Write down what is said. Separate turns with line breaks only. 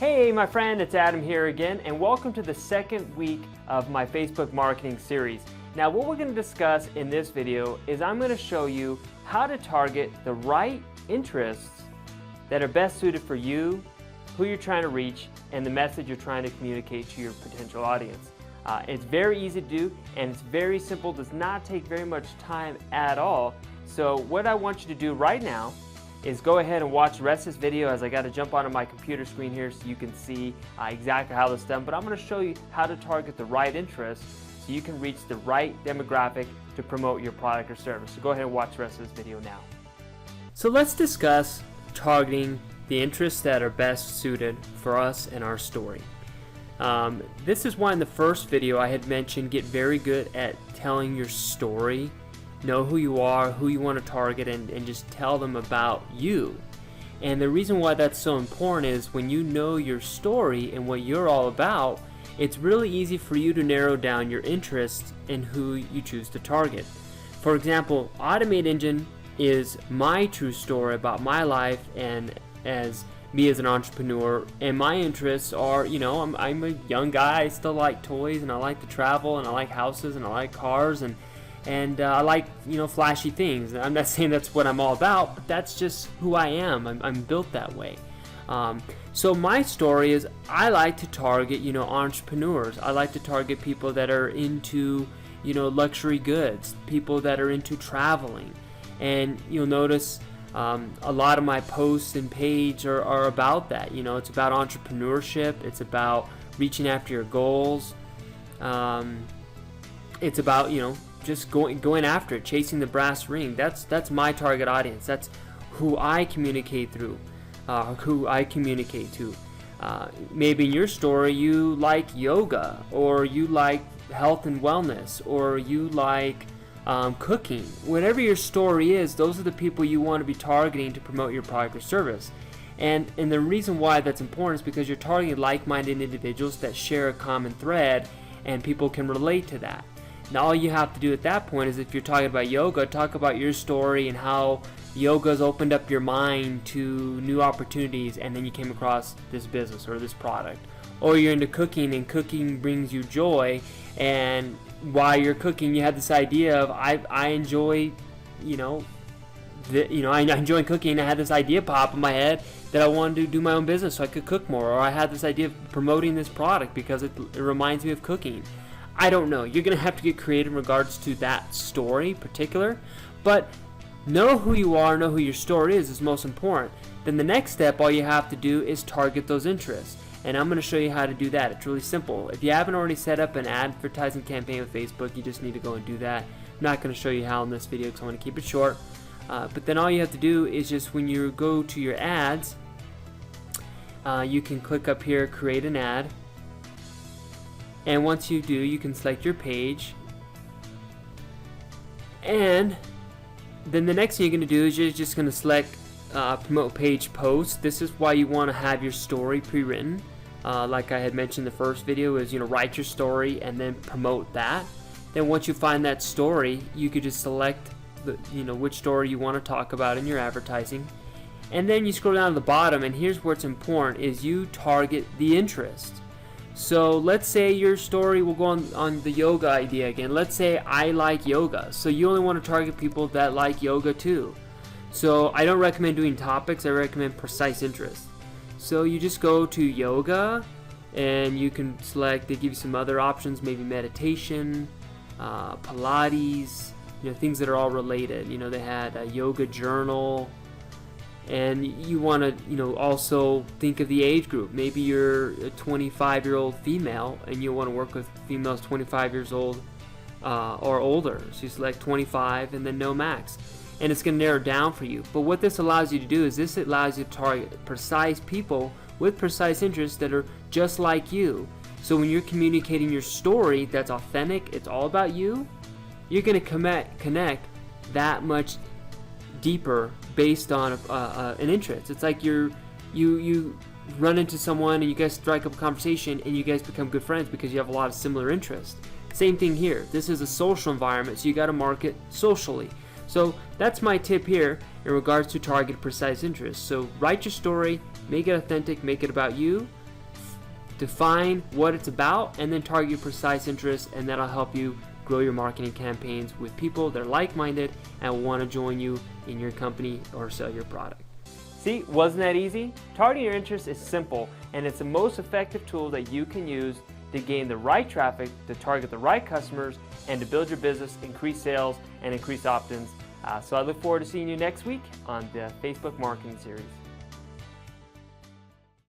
Hey my friend, it's Adam here again, and welcome to the second week of my Facebook marketing series. Now what we're going to discuss in this video is I'm going to show you how to target the right interests that are best suited for you, who you're trying to reach, and the message you're trying to communicate to your potential audience. It's very easy to do, and it's very simple, does not take very much time at all. So what I want you to do right now is go ahead and watch the rest of this video, as I got to jump onto my computer screen here so you can see exactly how this is done. But I'm going to show you how to target the right interests so you can reach the right demographic to promote your product or service. So go ahead and watch the rest of this video now. So let's discuss targeting the interests that are best suited for us and our story. This is why in the first video I had mentioned get very good at telling your story. Know who you are, who you want to target, and just tell them about you. And the reason why that's so important is when you know your story and what you're all about, it's really easy for you to narrow down your interests and who you choose to target. For example, Automate Engine is my true story about my life and as me as an entrepreneur, and my interests are, I'm a young guy, I still like toys, and I like to travel, and I like houses, and I like cars, and I like, flashy things. I'm not saying that's what I'm all about, but that's just who I am. I'm built that way. So my story is I like to target, entrepreneurs. I like to target people that are into, luxury goods, people that are into traveling. And you'll notice a lot of my posts and page are about that. It's about entrepreneurship. It's about reaching after your goals. It's about, just going after it, chasing the brass ring. That's my target audience. That's who I communicate through, who I communicate to. Maybe in your story you like yoga, or you like health and wellness, or you like cooking. Whatever your story is, those are the people you want to be targeting to promote your product or service. And the reason why that's important is because you're targeting like-minded individuals that share a common thread, and people can relate to that. Now all you have to do at that point is, if you're talking about yoga, talk about your story and how yoga's opened up your mind to new opportunities, and then you came across this business or this product. Or you're into cooking and cooking brings you joy, and while you're cooking you have this idea of I enjoy I enjoy cooking. I had this idea pop in my head that I wanted to do my own business so I could cook more, or I had this idea of promoting this product because it reminds me of cooking. I don't know. You're going to have to get creative in regards to that story particular, but know who you are, know who your story is most important. Then the next step, all you have to do is target those interests, and I'm going to show you how to do that. It's really simple. If you haven't already set up an advertising campaign with Facebook, you just need to go and do that. I'm not going to show you how in this video because I want to keep it short, but then all you have to do is just when you go to your ads, you can click up here, create an ad. And once you do, you can select your page, and then the next thing you're going to do is you're just going to select promote page post. This is why you want to have your story pre-written. Like I had mentioned in the first video, is write your story and then promote that. Then once you find that story, you could just select the which story you want to talk about in your advertising, and then you scroll down to the bottom, and here's where it's important, is you target the interest. So let's say your story will go on the yoga idea again. Let's say I like yoga. So you only want to target people that like yoga too. So I don't recommend doing topics. I recommend precise interests. So you just go to yoga, and you can select, they give you some other options, maybe meditation, Pilates, things that are all related. They had a yoga journal. And you want to, also think of the age group. Maybe you're a 25-year-old female, and you want to work with females 25 years old or older. So you select 25 and then no max. And it's going to narrow down for you. But what this allows you to do is this allows you to target precise people with precise interests that are just like you. So when you're communicating your story that's authentic, it's all about you, you're going to connect that much deeper based on an interest. It's like you run into someone and you guys strike up a conversation and you guys become good friends because you have a lot of similar interests. Same thing here. This is a social environment, so you got to market socially. So that's my tip here in regards to target precise interests. So write your story, make it authentic, make it about you, define what it's about, and then target your precise interests, and that'll help you grow your marketing campaigns with people that are like-minded and want to join you in your company or sell your product. See, wasn't that easy? Targeting your interests is simple, and it's the most effective tool that you can use to gain the right traffic, to target the right customers, and to build your business, increase sales, and increase opt-ins. So I look forward to seeing you next week on the Facebook Marketing Series.